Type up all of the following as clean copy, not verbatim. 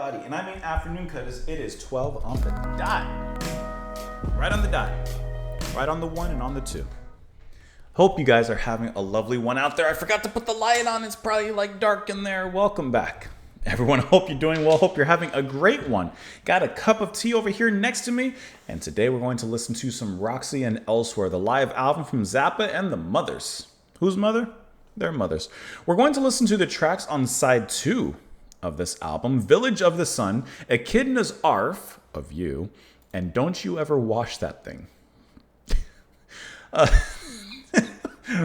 everybody. And I mean afternoon because it is 12 on the dot. Right on the dot. Right on the 1 and on the 2. Hope you guys are having a lovely one out there. I forgot to put the light on. It's probably like dark in there. Welcome back. Everyone, hope you're doing well. Hope you're having a great one. Got a cup of tea over here next to me. And today we're going to listen to some Roxy and Elsewhere, the live album from Zappa and the Mothers. Whose mother? Their mothers. We're going to listen to the tracks on side 2 of this album, Village of the Sun, Akidna's Arf of You, and Don't You Ever Wash That Thing.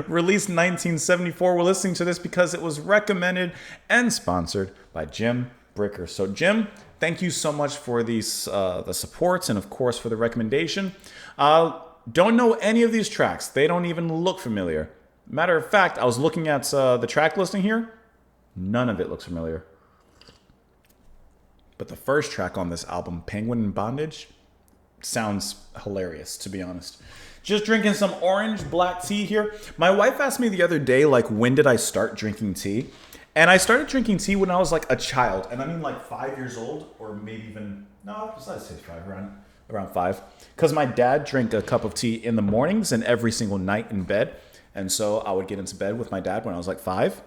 Released 1974. We're listening to this because it was recommended and sponsored by Jim Bricker. So Jim, thank you so much for these the supports and of course for the recommendation. Don't know any of these tracks. They don't even look familiar. Matter of fact, I was looking at the track listing here. None of it looks familiar. But the first track on this album, Penguin in Bondage, sounds hilarious, to be honest. Just drinking some orange black tea here. My wife asked me the other day, like, when did I start drinking tea? And I started drinking tea when I was like a child. And I mean like 5 years old, or maybe even, no, I'd say 5, around 5. Because my dad drank a cup of tea in the mornings and every single night in bed. And so I would get into bed with my dad when I was like 5.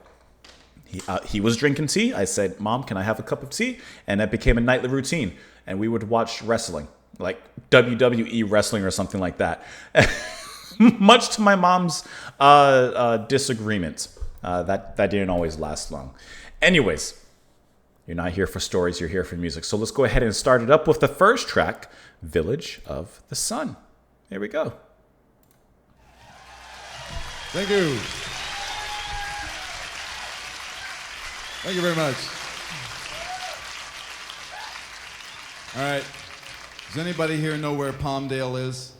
He was drinking tea. I said, Mom, can I have a cup of tea? And that became a nightly routine. And we would watch wrestling, like WWE wrestling or something like that. Much to my mom's disagreement. That didn't always last long. Anyways, you're not here for stories, you're here for music. So let's go ahead and start it up with the first track, Village of the Sun. Here we go. Thank you. Thank you very much. All right. Does anybody here know where Palmdale is?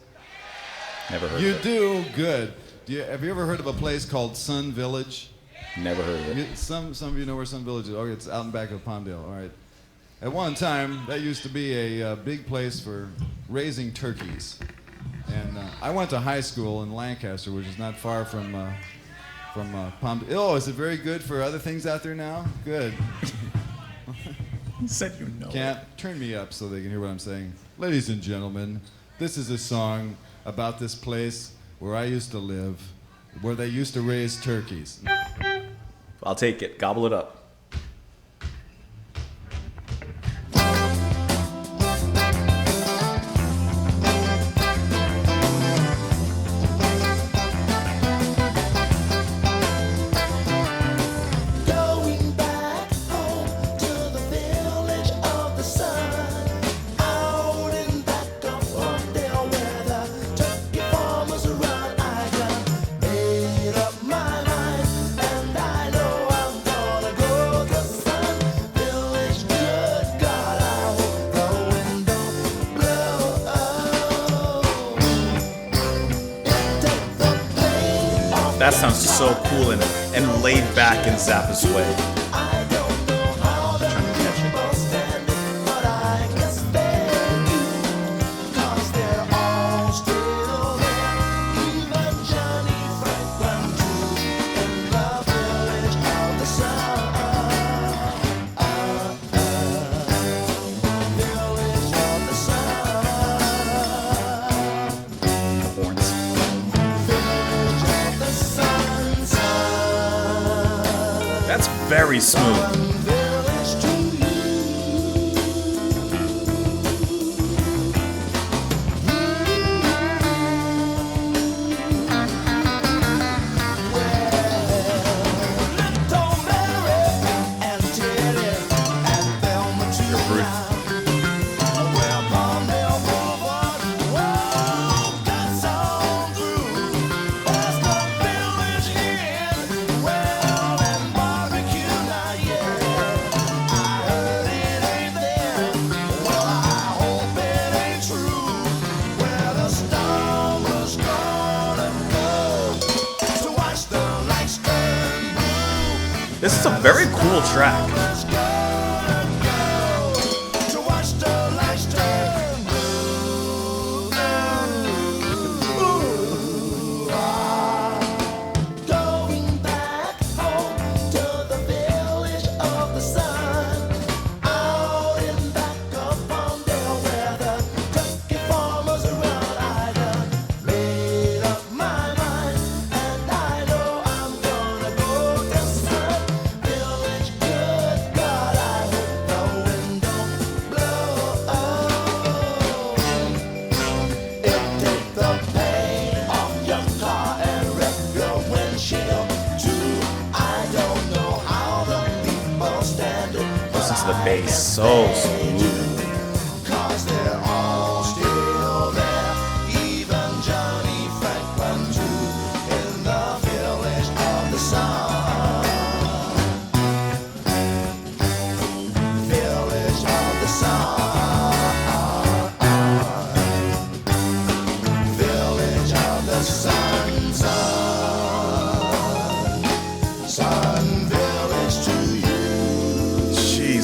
Never heard You of it. do? Good. Have you ever heard of a place called Sun Village? Never heard of it. Some of you know where Sun Village is. Okay, it's out in back of Palmdale. All right. At one time, that used to be a big place for raising turkeys. And I went to high school in Lancaster, which is not far from Palmdale. Oh, is it very good for other things out there now? Good. You said you know. Can't turn me up so they can hear what I'm saying. Ladies and gentlemen, this is a song about this place where I used to live, where they used to raise turkeys. I'll take it. Gobble it up. That sounds so cool and laid back in Zappa's way. That's very smooth. This is a very cool track. Listen to the bass, so smooth.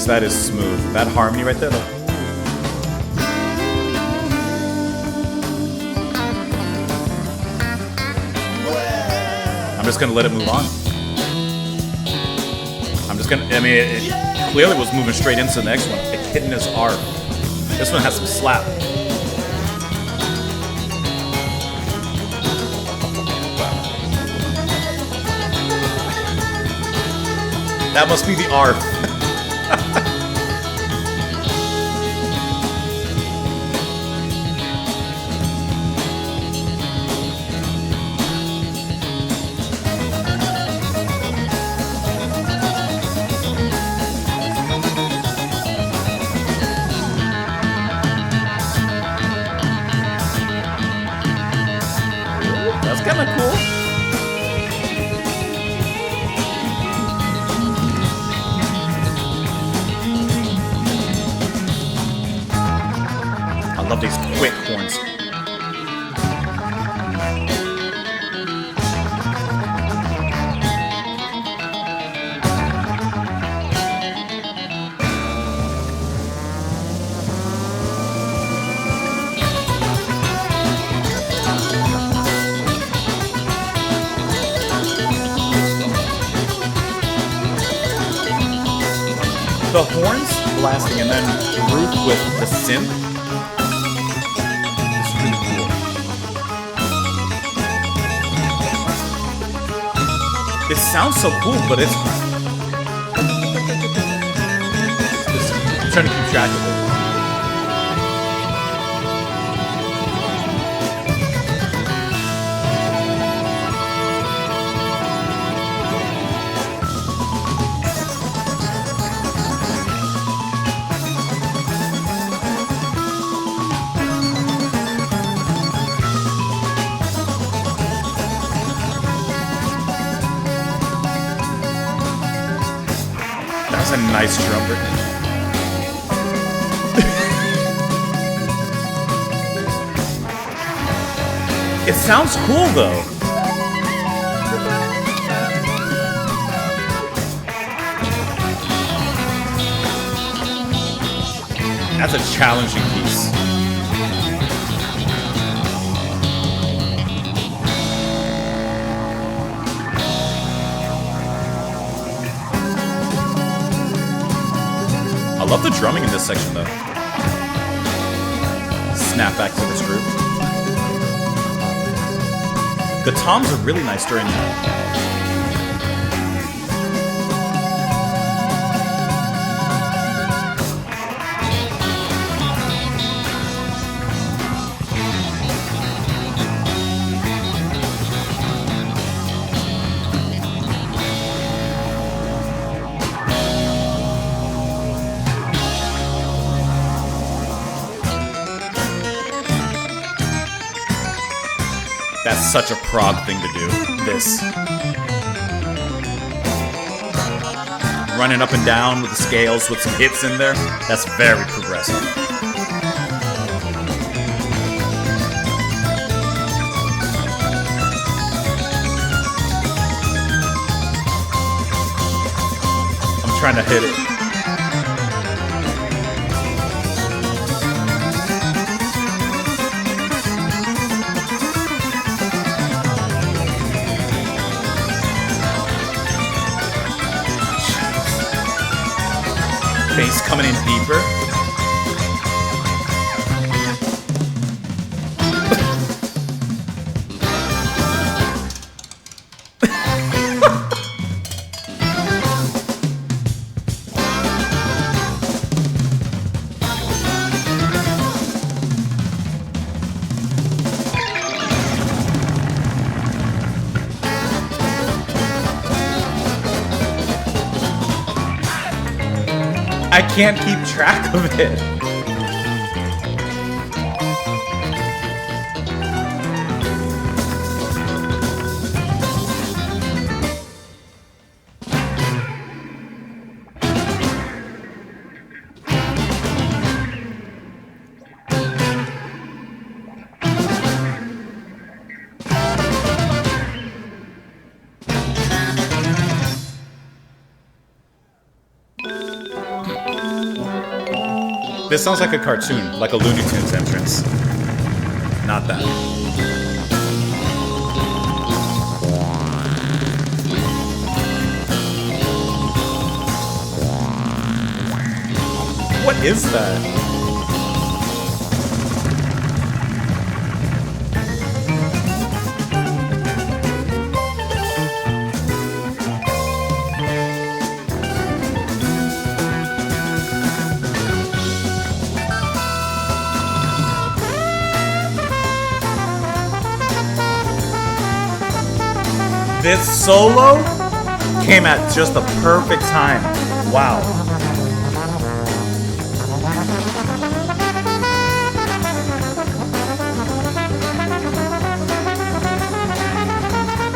That is smooth. That harmony right there. I'm just gonna let it move on. I mean, it clearly was moving straight into the next one. Akidna's art. This one has some slap. That must be the art. That's kind of cool. I love these quick horns. The horns blasting and then groove with the synth. It's really cool. It sounds so cool, but I'm trying to keep track of it. That's a nice trumpet. It sounds cool though. That's a challenging piece. I love the drumming in this section though. Snap back to this groove. The toms are really nice during that. That's such a prog thing to do, this. Running up and down with the scales with some hits in there, that's very progressive. I'm trying to hit it. Bass coming in deeper. I can't keep track of it. This sounds like a cartoon, like a Looney Tunes entrance. Not that. What is that? This solo came at just the perfect time. Wow.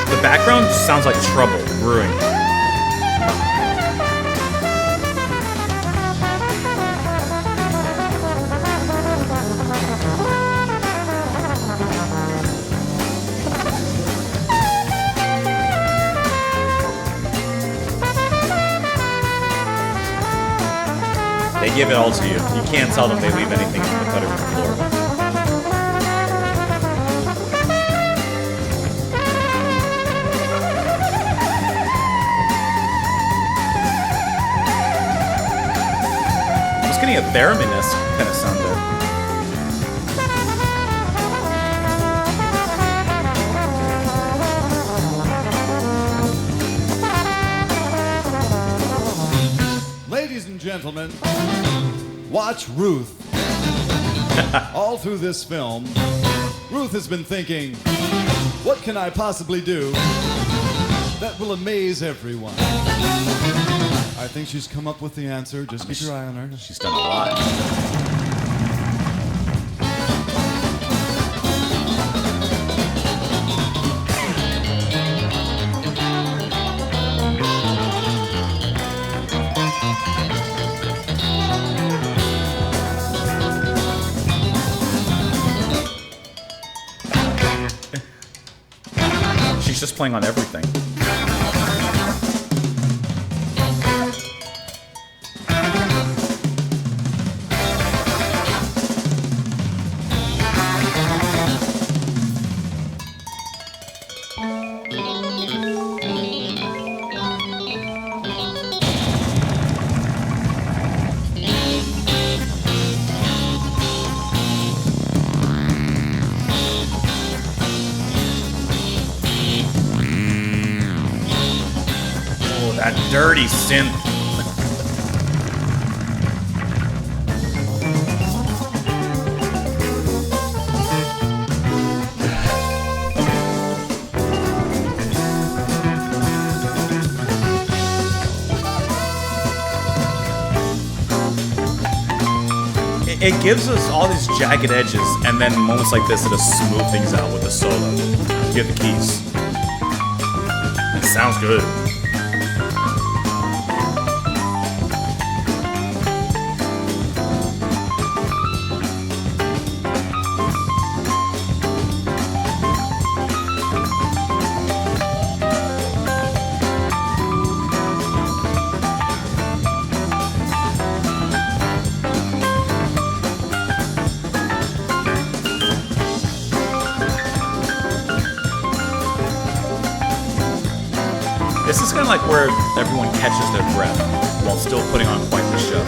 The background sounds like trouble brewing. They give it all to you. You can't tell them they leave anything in the cutting room floor. I was getting a theremin-esque kind of sound there. Ladies and gentlemen, watch Ruth. All through this film, Ruth has been thinking, what can I possibly do that will amaze everyone? I think she's come up with the answer. Just keep your eye on her. She's done a lot. She's just playing on everything. That dirty synth. It gives us all these jagged edges, and then moments like this, it'll smooth things out with the solo. You get the keys. It sounds good. This is kind of like where everyone catches their breath while still putting on quite the show.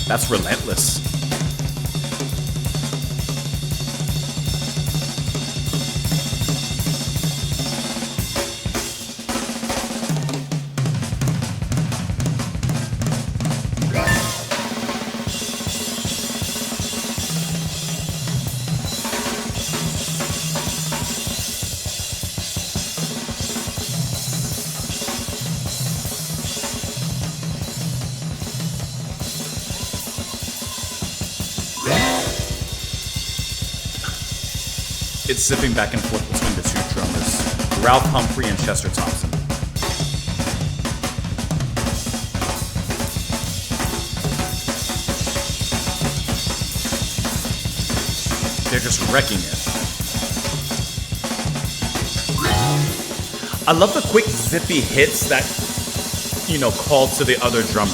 That's relentless. It's zipping back and forth between the two drummers, Ralph Humphrey and Chester Thompson. They're just wrecking it. I love the quick zippy hits that, call to the other drummer.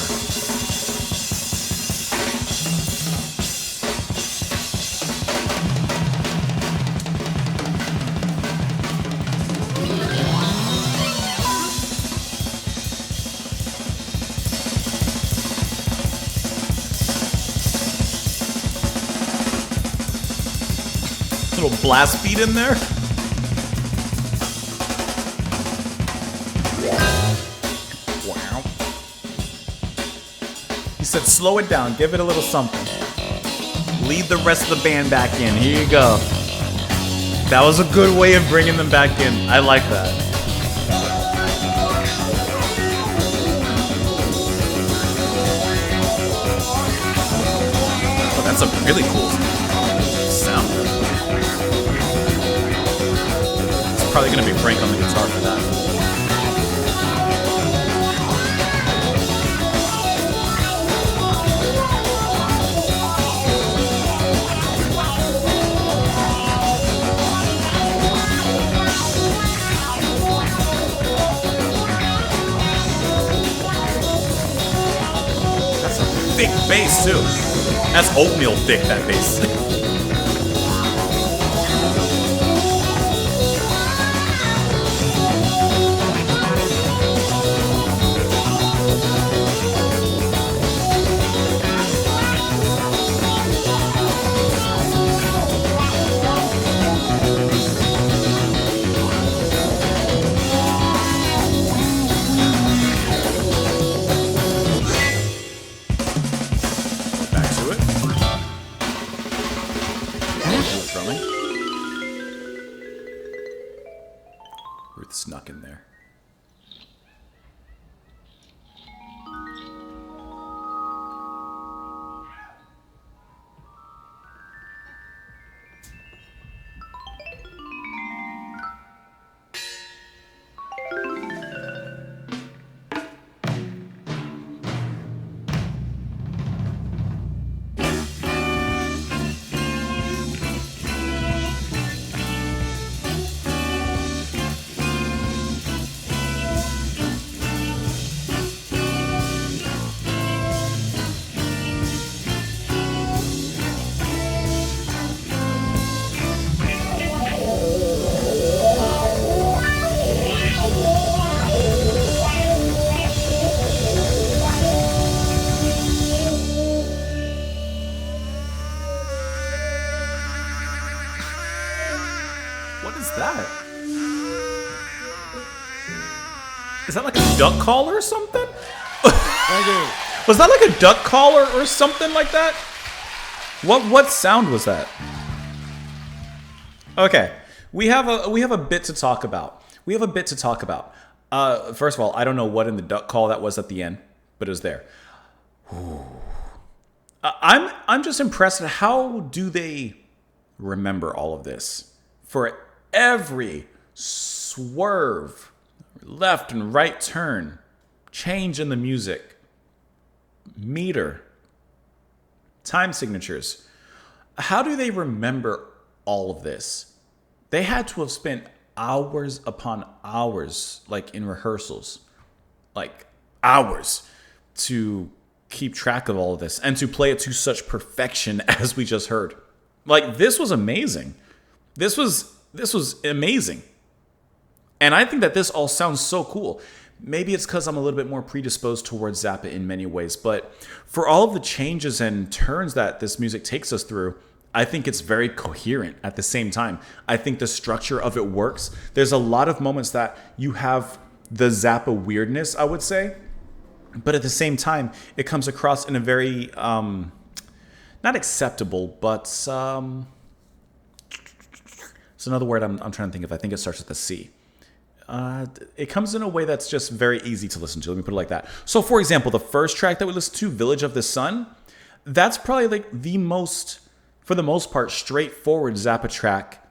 Little blast beat in there. Wow. He said, slow it down, give it a little something. Lead the rest of the band back in. Here you go. That was a good way of bringing them back in. I like that. Oh, that's a really cool sound. Probably gonna be Frank on the guitar for that. That's a thick bass too. That's oatmeal thick, that bass. Ruth snuck in there. that? Is that like a duck caller or something? Thank you. Was that like a duck caller or something like that? What sound was that? Okay, we have a bit to talk about. First of all, I don't know what in the duck call that was at the end, but it was there. I'm just impressed at how do they remember all of this. For every swerve, left and right turn, change in the music, meter, time signatures. How do they remember all of this? They had to have spent hours upon hours, like in rehearsals, like hours to keep track of all of this and to play it to such perfection as we just heard. Like, this was amazing. This was amazing. And I think that this all sounds so cool Maybe it's because I'm a little bit more predisposed towards Zappa in many ways, but for all of the changes and turns that this music takes us through, I think it's very coherent at the same time. I think the structure of it works. There's a lot of moments that you have the Zappa weirdness, I would say, but at the same time, it comes across in a very, not acceptable, but it's another word I'm trying to think of. I think it starts with a C. It comes in a way that's just very easy to listen to. Let me put it like that. So, for example, the first track that we listened to, Village of the Sun, that's probably like the most, for the most part, straightforward Zappa track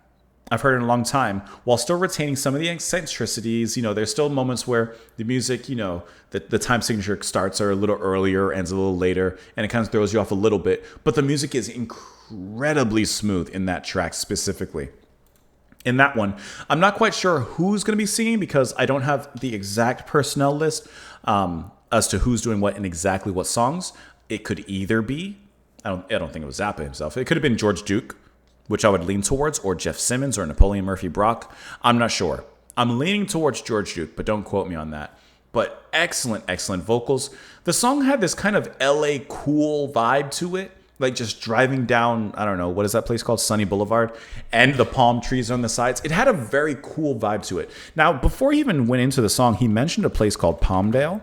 I've heard in a long time, while still retaining some of the eccentricities. You know, there's still moments where the music, you know, the time signature starts are a little earlier, ends a little later, and it kind of throws you off a little bit. But the music is incredibly smooth in that track specifically. In that one, I'm not quite sure who's going to be singing because I don't have the exact personnel list as to who's doing what in exactly what songs. It could either be, I don't think it was Zappa himself. It could have been George Duke, which I would lean towards, or Jeff Simmons or Napoleon Murphy Brock. I'm not sure. I'm leaning towards George Duke, but don't quote me on that. But excellent, excellent vocals. The song had this kind of LA cool vibe to it. Like just driving down, I don't know, what is that place called? Sunny Boulevard, and the palm trees on the sides. It had a very cool vibe to it. Now, before he even went into the song, he mentioned a place called Palmdale.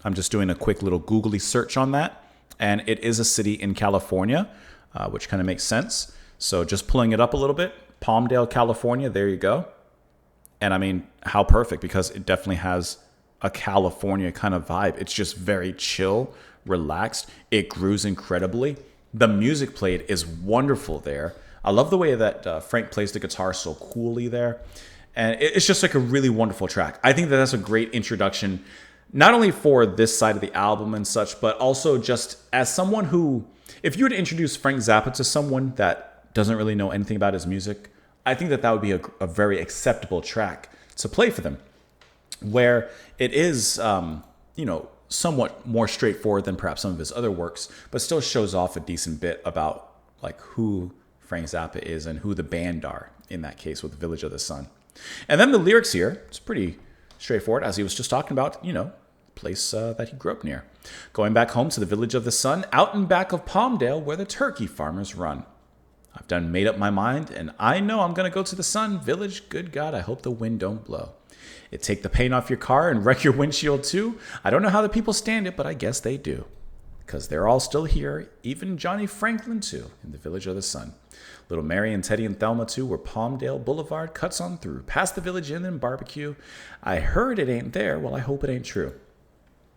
I'm just doing a quick little googly search on that. And it is a city in California, which kind of makes sense. So just pulling it up a little bit, Palmdale, California, there you go. And I mean, how perfect, because it definitely has a California kind of vibe. It's just very chill, relaxed. It grooves incredibly. The music played is wonderful there. I love the way that Frank plays the guitar so coolly there. And it's just like a really wonderful track. I think that that's a great introduction, not only for this side of the album and such, but also just as someone who, if you were to introduce Frank Zappa to someone that doesn't really know anything about his music, I think that that would be a very acceptable track to play for them, where it is, somewhat more straightforward than perhaps some of his other works, but still shows off a decent bit about like who Frank Zappa is and who the band are in that case with Village of the Sun. And then the lyrics here, it's pretty straightforward, as he was just talking about, place that he grew up near. Going back home to the Village of the Sun, out and back of Palmdale, where the turkey farmers run. I've done made up my mind, and I know I'm going to go to the Sun Village. Good God, I hope the wind don't blow. It take the paint off your car and wreck your windshield too. I don't know how the people stand it, but I guess they do. Because they're all still here, even Johnny Franklin too, in the Village of the Sun. Little Mary and Teddy and Thelma too, where Palmdale Boulevard cuts on through. Past the Village Inn and Barbecue. I heard it ain't there, well I hope it ain't true.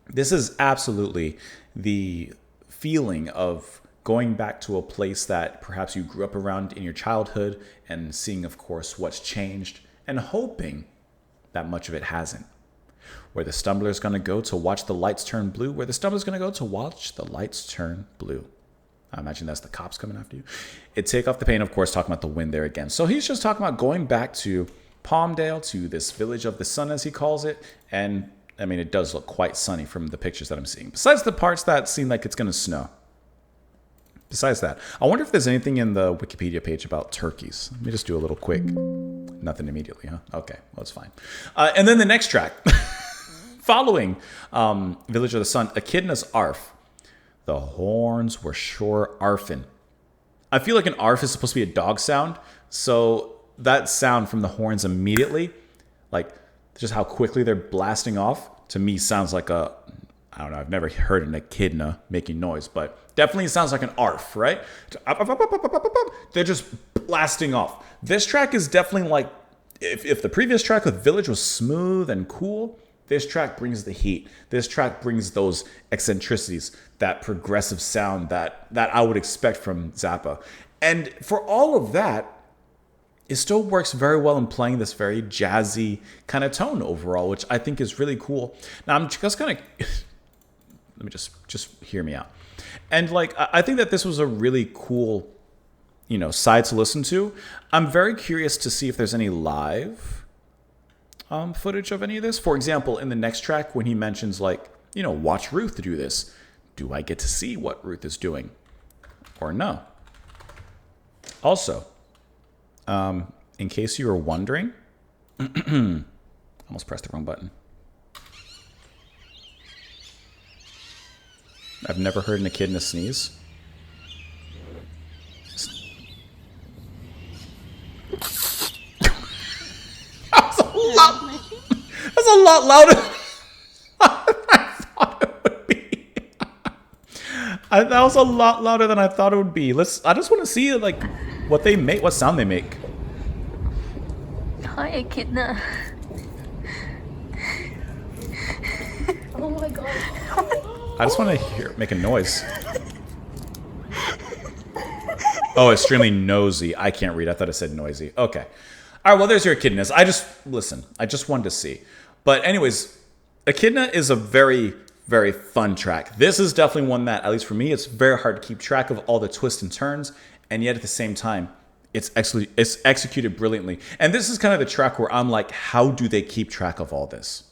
This is absolutely the feeling of going back to a place that perhaps you grew up around in your childhood and seeing, of course, what's changed and hoping that much of it hasn't. Where the stumbler's going to go to watch the lights turn blue. Where the stumbler's going to go to watch the lights turn blue. I imagine that's the cops coming after you. It take off the paint, of course, talking about the wind there again. So he's just talking about going back to Palmdale, to this Village of the Sun, as he calls it. And, I mean, it does look quite sunny from the pictures that I'm seeing. Besides the parts that seem like it's going to snow. Besides that, I wonder if there's anything in the Wikipedia page about turkeys. Let me just do a little quick. Nothing immediately, huh? Okay, well, it's fine. And then the next track, following Village of the Sun, Akidna's Arf. The horns were sure arfin'. I feel like an arf is supposed to be a dog sound, so that sound from the horns immediately, like just how quickly they're blasting off, to me sounds like a, I don't know, I've never heard an echidna making noise, but definitely sounds like an arf, right? They're just blasting off. This track is definitely like, if the previous track with Village was smooth and cool, this track brings the heat. This track brings those eccentricities, that progressive sound that I would expect from Zappa. And for all of that, it still works very well in playing this very jazzy kind of tone overall, which I think is really cool. Now, I'm just going to... Let me just hear me out. And like, I think that this was a really cool, side to listen to. I'm very curious to see if there's any live footage of any of this. For example, in the next track, when he mentions like, watch Ruth do this. Do I get to see what Ruth is doing or no? Also, in case you were wondering, almost pressed the wrong button. I've never heard an echidna sneeze. That's a lot louder than I thought it would be. That was a lot louder than I thought it would be. I just want to see like what they make, what sound they make. Hi, Akidna. Oh my god. I just want to make a noise. Oh, extremely nosy. I can't read. I thought it said noisy. Okay. All right, well, there's your Echidnas. I just wanted to see. But anyways, Akidna is a very, very fun track. This is definitely one that, at least for me, it's very hard to keep track of all the twists and turns. And yet at the same time, it's executed brilliantly. And this is kind of the track where I'm like, how do they keep track of all this?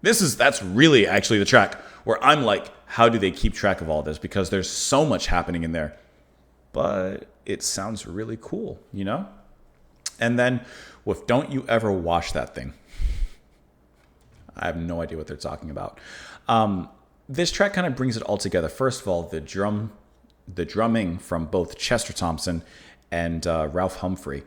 That's really actually the track where I'm like, how do they keep track of all this? Because there's so much happening in there. But it sounds really cool, you know? And then with Don't You Ever Wash That Thing. I have no idea what they're talking about. This track kind of brings it all together. First of all, the drumming from both Chester Thompson and Ralph Humphrey,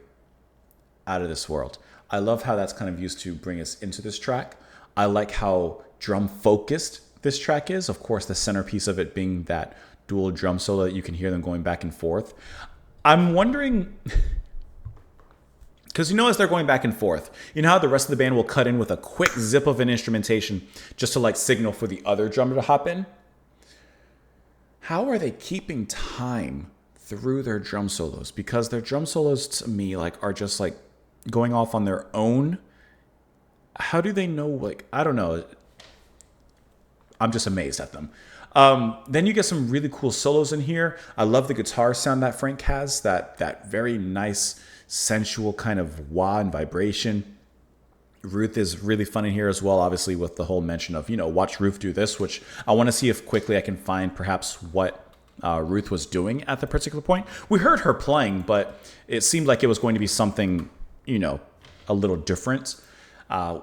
out of this world. I love how that's kind of used to bring us into this track. I like how drum focused this track is. Of course, the centerpiece of it being that dual drum solo that you can hear them going back and forth. I'm wondering, because as they're going back and forth, you know how the rest of the band will cut in with a quick zip of an instrumentation just to like signal for the other drummer to hop in? How are they keeping time through their drum solos? Because their drum solos to me are just like going off on their own. How do they know? I don't know. I'm just amazed at them. Then you get some really cool solos in here. I love the guitar sound that Frank has, that very nice, sensual kind of wah and vibration. Ruth is really fun in here as well, obviously with the whole mention of, watch Ruth do this, which I want to see if quickly I can find perhaps what Ruth was doing at the particular point. We heard her playing, but it seemed like it was going to be something, a little different,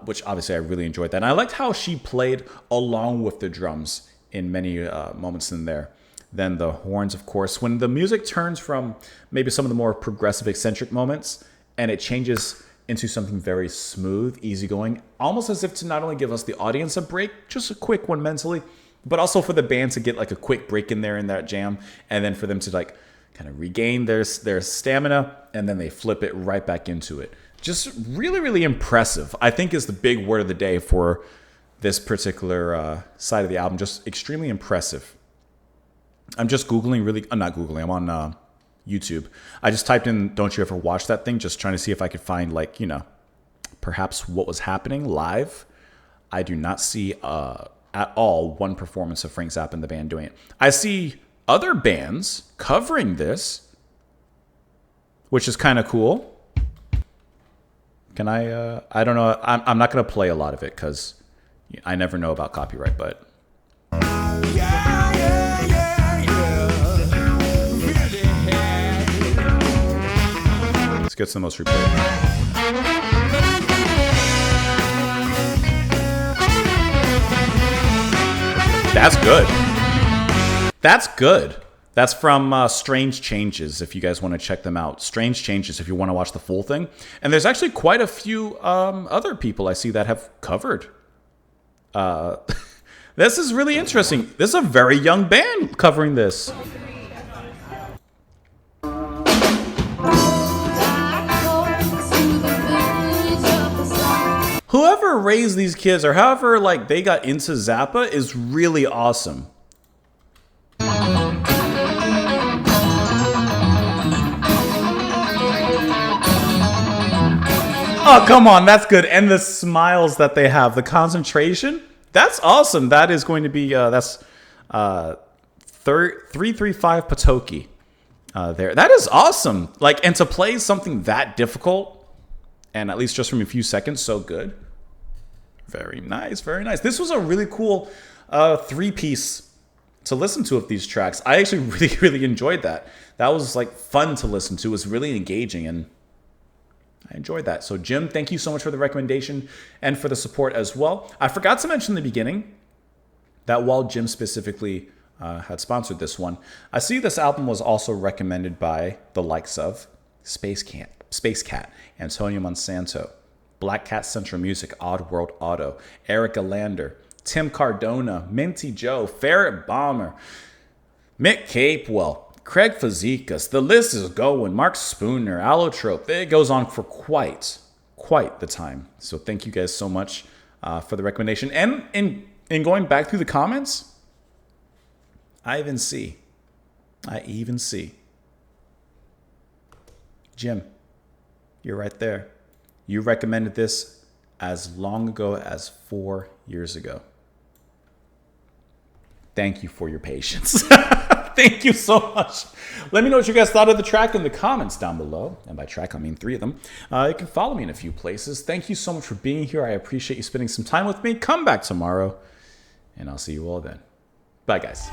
which obviously I really enjoyed that. And I liked how she played along with the drums in many moments in there. Then the horns, of course. When the music turns from maybe some of the more progressive, eccentric moments, and it changes into something very smooth, easygoing, almost as if to not only give us the audience a break, just a quick one mentally, but also for the band to get like a quick break in there in that jam, and then for them to like kind of regain their stamina, and then they flip it right back into it. Just really, really impressive, I think, is the big word of the day for this particular side of the album. Just extremely impressive. I'm just Googling I'm not Googling, I'm on YouTube. I just typed in Don't You Ever Watch That Thing, just trying to see if I could find perhaps what was happening live. I do not see at all one performance of Frank Zappa and the band doing it. I see other bands covering this, which is kind of cool. Can I don't know. I'm not going to play a lot of it because I never know about copyright, but. Let's get some most replayed. That's good. That's good. That's from Strange Changes, if you guys want to check them out. Strange Changes, if you want to watch the full thing. And there's actually quite a few other people I see that have covered. This is really interesting. This is a very young band covering this. Whoever raised these kids, or however they got into Zappa, is really awesome. Oh, come on, that's good. And the smiles that they have, the concentration, that's awesome. That is going to be, that's 335 Patoki there. That is awesome. And to play something that difficult, and at least just from a few seconds, so good. Very nice, very nice. This was a really cool three-piece to listen to of these tracks. I actually really, really enjoyed that. That was fun to listen to. It was really engaging, and I enjoyed that. So Jim, thank you so much for the recommendation and for the support as well. I forgot to mention in the beginning that while Jim specifically had sponsored this one. I see this album was also recommended by the likes of Space Cat, Antonio Monsanto, Black Cat Central Music, Odd World Auto, Erica Lander, Tim Cardona, Minty Joe, Ferret Bomber, Mick Capewell, Craig Fazekas. The list is going. Mark Spooner, Allotrope. It goes on for quite the time. So thank you guys so much for the recommendation. And in going back through the comments, I even see. Jim, you're right there. You recommended this as long ago as 4 years ago. Thank you for your patience. Thank you so much. Let me know what you guys thought of the track in the comments down below. And by track, I mean 3 of them. You can follow me in a few places. Thank you so much for being here. I appreciate you spending some time with me. Come back tomorrow, and I'll see you all then. Bye, guys.